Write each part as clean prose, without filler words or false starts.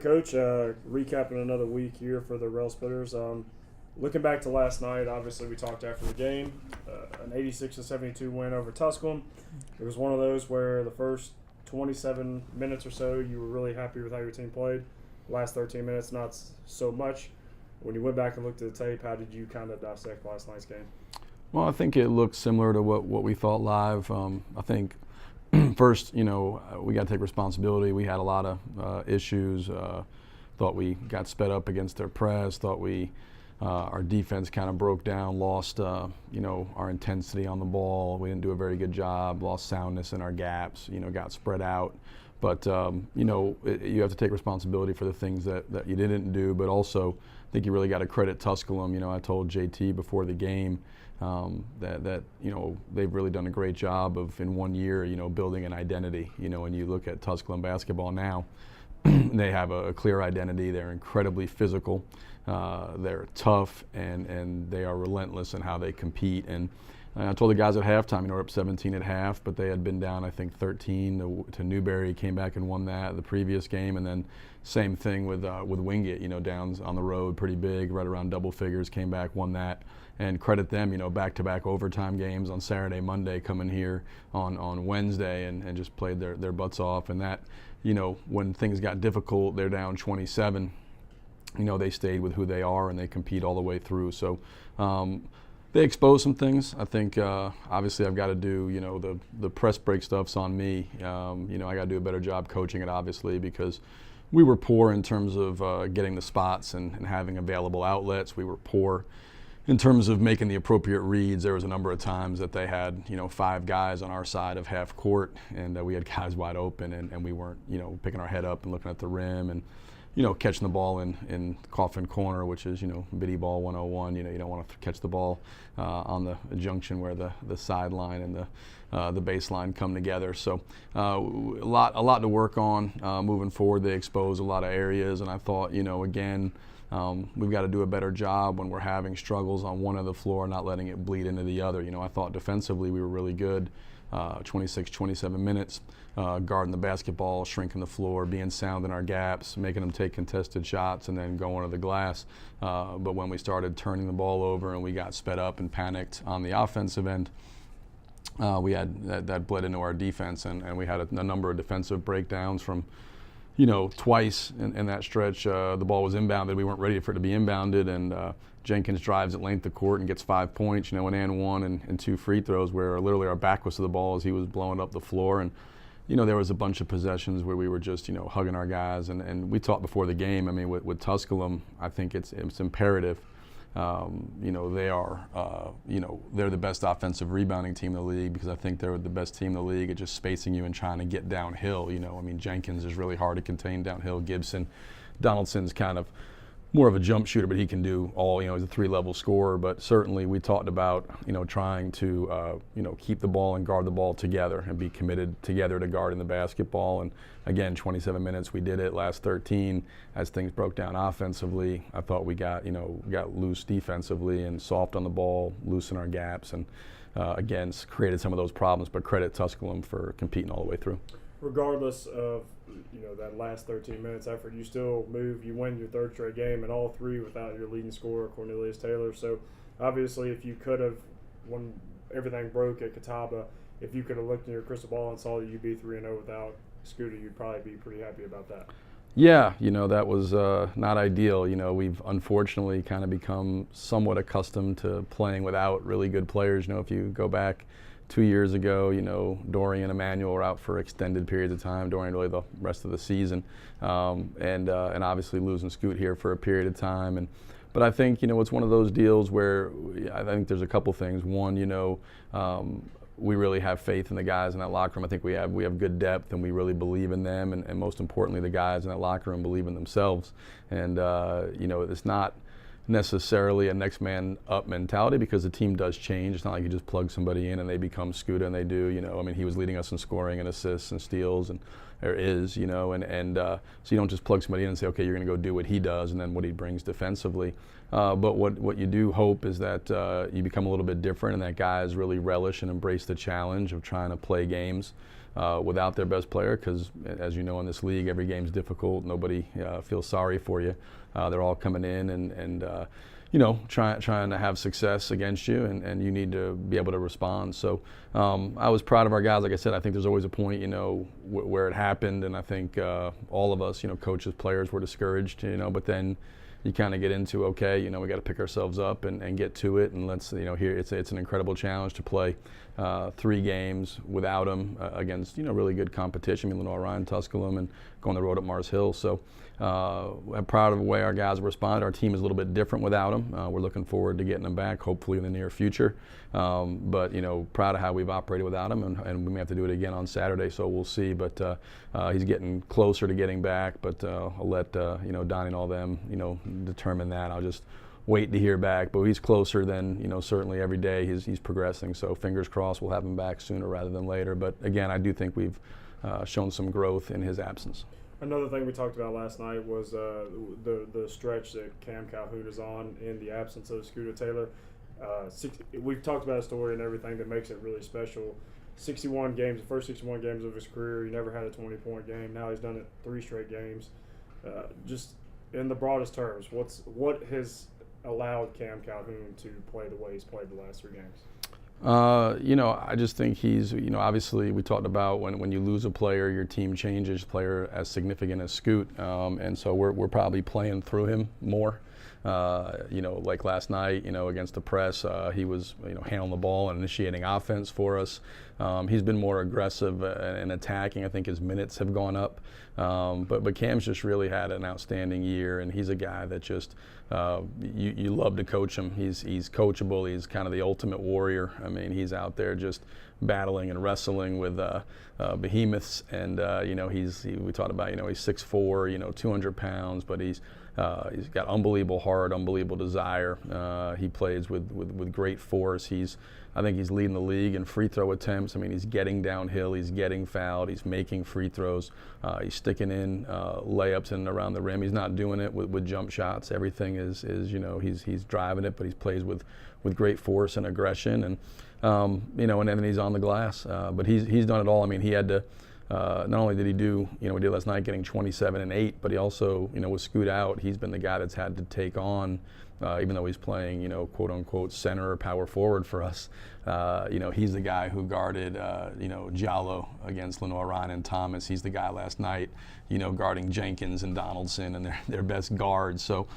Coach. Recapping another week here for the Railsplitters. Looking back to last night, obviously we talked after the game, an 86-72 win over Tusculum. It was one of those where the first 27 minutes or so you were really happy with how your team played. Last 13 minutes, not so much. When you went back and looked at the tape, how did you kind of dissect last night's game? Well, I think it looked similar to what we thought live. I think first, we got to take responsibility. We had a lot of issues. Thought we got sped up against their press. Thought our defense kind of broke down, lost our intensity on the ball. We didn't do a very good job. Lost soundness in our gaps. Got spread out. But you have to take responsibility for the things that you didn't do. But also, I think you really got to credit Tusculum. I told JT before the game that they've really done a great job of in 1 year building an identity. When you look at Tusculum basketball now, they have a clear identity. They're incredibly physical. They're tough and they are relentless in how they compete. And I told the guys at halftime, we're up 17 at half, but they had been down, I think, 13 to Newberry, came back and won that the previous game, and then same thing with Wingate, down on the road, pretty big, right around double figures, came back, won that, and credit them, back-to-back overtime games on Saturday, Monday, coming here on Wednesday, and just played their butts off, and that, when things got difficult, they're down 27, they stayed with who they are and they compete all the way through. So. They exposed some things. I think obviously I've got to do, the press break stuff's on me. I got to do a better job coaching it, obviously, because we were poor in terms of getting the spots and having available outlets. We were poor in terms of making the appropriate reads. There was a number of times that they had, 5 guys on our side of half court, and we had guys wide open, and we weren't, picking our head up and looking at the rim and, catching the ball in coffin corner, which is, biddy ball 101. You don't want to catch the ball on the junction where the sideline and the baseline come together. So a lot to work on moving forward. They expose a lot of areas, and I thought, again, we've got to do a better job when we're having struggles on one of the floor, not letting it bleed into the other. I thought defensively we were really good. 26, 27 minutes, guarding the basketball, shrinking the floor, being sound in our gaps, making them take contested shots, and then going to the glass. But when we started turning the ball over and we got sped up and panicked on the offensive end, we had that bled into our defense, and we had a number of defensive breakdowns from, twice in that stretch. The ball was inbounded. We weren't ready for it to be inbounded, and Jenkins drives at length of court and gets 5 points, an and one and 2 free throws where literally our back was to the ball as he was blowing up the floor. And, there was a bunch of possessions where we were just, hugging our guys. And we talked before the game, with Tusculum, I think it's imperative. They are, they're the best offensive rebounding team in the league because I think they're the best team in the league at just spacing you and trying to get downhill. Jenkins is really hard to contain downhill. Gibson, Donaldson's kind of more of a jump shooter, but he can do all, he's a 3-level scorer. But certainly we talked about, trying to, keep the ball and guard the ball together and be committed together to guarding the basketball. And again, 27 minutes, we did it. Last 13, as things broke down offensively, I thought we got loose defensively and soft on the ball, loose in our gaps, and again, created some of those problems, but credit Tusculum for competing all the way through. Regardless of that last 13 minutes effort, you still you win your 3rd straight game, and all 3 without your leading scorer, Cornelius Taylor. So obviously, if you could have, when everything broke at Catawba, if you could have looked in your crystal ball and saw that you'd be 3-0 without Scooter, you'd probably be pretty happy about that. Yeah, that was not ideal. We've unfortunately kind of become somewhat accustomed to playing without really good players. If you go back 2 years ago, Dorian and Emmanuel were out for extended periods of time. Dorian really the rest of the season, and obviously losing Scoot here for a period of time. But I think it's one of those deals where I think there's a couple things. One, we really have faith in the guys in that locker room. I think we have good depth, and we really believe in them, and most importantly, the guys in that locker room believe in themselves. And it's not necessarily a next man up mentality because the team does change. It's not like you just plug somebody in and they become Scooter, and they do. He was leading us in scoring and assists and steals, and there is, so you don't just plug somebody in and say, okay, you're going to go do what he does and then what he brings defensively. But what you do hope is that you become a little bit different, and that guys really relish and embrace the challenge of trying to play games without their best player, because as you know, in this league, every game's difficult. Nobody feels sorry for you. They're all coming in and trying to have success against you, and you need to be able to respond. So I was proud of our guys. Like I said, I think there's always a point, where it happened, and I think all of us, coaches, players, were discouraged, but then you kind of get into, okay, we got to pick ourselves up and get to it, and let's, here it's an incredible challenge to play 3 games without him against, really good competition. Lenoir Ryan, Tusculum, and going the road at Mars Hill. So I'm proud of the way our guys have responded. Our team is a little bit different without him. We're looking forward to getting him back, hopefully in the near future. But proud of how we've operated without him, and we may have to do it again on Saturday, so we'll see. But he's getting closer to getting back. But I'll let Donnie and all them determine that. I'll just wait to hear back. But he's closer than certainly every day. He's progressing. So fingers crossed we'll have him back sooner rather than later. But again, I do think we've shown some growth in his absence. Another thing we talked about last night was the stretch that Cam Calhoun is on in the absence of Scooter Taylor. We've talked about a story and everything that makes it really special. 61 games, the first 61 games of his career, he never had a 20-point game. Now he's done it 3 straight games. Just in the broadest terms, what has allowed Cam Calhoun to play the way he's played the last 3 games? I just think he's, obviously we talked about when you lose a player, your team changes, player as significant as Scoot, and so we're probably playing through him more. Like last night, against the press, he was, handling the ball and initiating offense for us. He's been more aggressive and attacking. I think his minutes have gone up. But Cam's just really had an outstanding year, and he's a guy that just you love to coach him. He's coachable. He's kind of the ultimate warrior. I mean, he's out there just battling and wrestling with behemoths, and we talked about he's 6'4", 200 pounds, but he's got unbelievable heart, unbelievable desire. He plays with great force. I think he's leading the league in free throw attempts. I mean, he's getting downhill, he's getting fouled, he's making free throws, he's sticking in layups in and around the rim. He's not doing it with jump shots. Everything is he's driving it, but he plays with great force and aggression, and and then he's on the glass. But he's done it all. I mean, he had to. Not only did he do, we did last night getting 27 and 8, but he also, with Scoot out, he's been the guy that's had to take on, even though he's playing, quote unquote center or power forward for us. He's the guy who guarded, Giallo against Lenoir Ryan and Thomas. He's the guy last night, guarding Jenkins and Donaldson and their best guards. So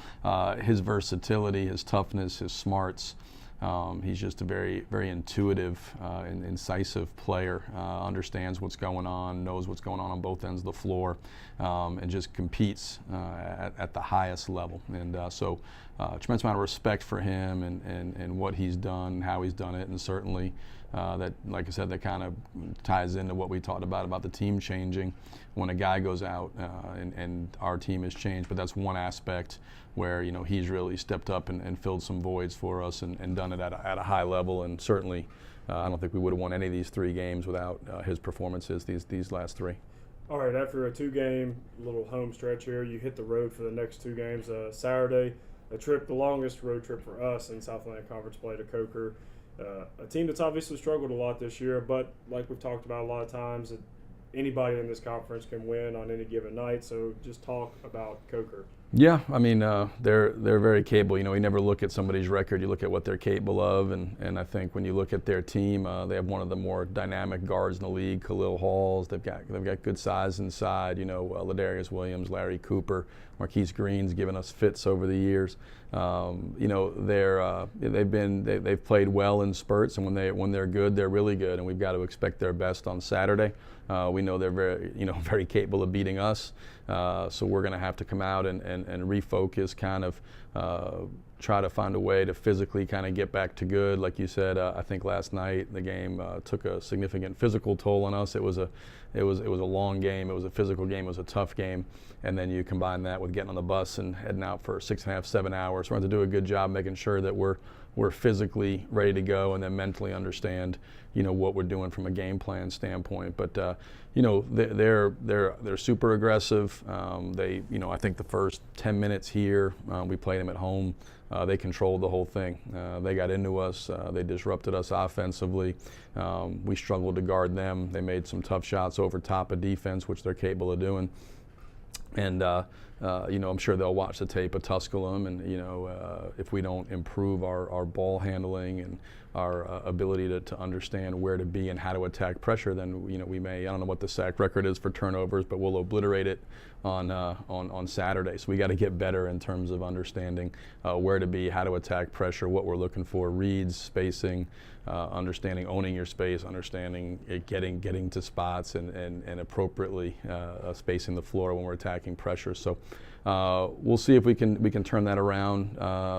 his versatility, his toughness, his smarts. He's just a very, very intuitive and incisive player, understands what's going on, knows what's going on both ends of the floor, and just competes at the highest level. And so tremendous amount of respect for him and what he's done, how he's done it, and certainly that, like I said, that kind of ties into what we talked about the team changing when a guy goes out, and our team has changed. But that's one aspect where he's really stepped up and filled some voids for us and done it at a high level. And certainly, I don't think we would have won any of these 3 games without his performances these last 3. All right, after a 2-game little home stretch here, you hit the road for the next 2 games. Saturday, the longest road trip for us in Southland Conference play to Coker. A team that's obviously struggled a lot this year, but like we've talked about a lot of times, anybody in this conference can win on any given night. So just talk about Coker. Yeah, I mean, they're very capable. You never look at somebody's record, you look at what they're capable of, and I think when you look at their team, they have one of the more dynamic guards in the league, Khalil Halls. They've got good size inside. Ladarius Williams, Larry Cooper, Marquise Green's given us fits over the years. They've played well in spurts, and when they're good, they're really good, and we've got to expect their best on Saturday. We know they're very capable of beating us, so we're going to have to come out and refocus, kind of try to find a way to physically kind of get back to good. Like you said, I think last night the game took a significant physical toll on us. It was a long game. It was a physical game. It was a tough game. And then you combine that with getting on the bus and heading out for 6.5, 7 hours. We're going to do a good job making sure that we're we're physically ready to go, and then mentally understand, what we're doing from a game plan standpoint. But they're super aggressive. I think the first 10 minutes here, we played them at home. They controlled the whole thing. They got into us. They disrupted us offensively. We struggled to guard them. They made some tough shots over top of defense, which they're capable of doing. And I'm sure they'll watch the tape of Tusculum, and if we don't improve our ball handling and our ability to understand where to be and how to attack pressure, then we may, I don't know what the sack record is for turnovers, but we'll obliterate it on Saturday. So we got to get better in terms of understanding where to be, how to attack pressure, what we're looking for, reads, spacing, understanding owning your space, understanding it, getting to spots and appropriately spacing the floor when we're attacking pressure. So we'll see if we can turn that around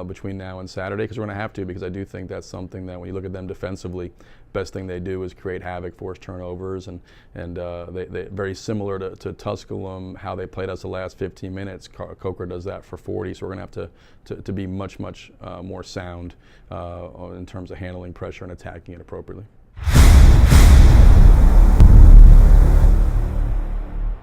between now and Saturday, because we're going to have to, because I do think that's something that when you look at them defensively, best thing they do is create havoc, force turnovers, and they very similar to Tusculum, how they played us the last 15 minutes. Coker does that for 40, so we're going to have to be much more sound in terms of handling pressure and attacking it appropriately.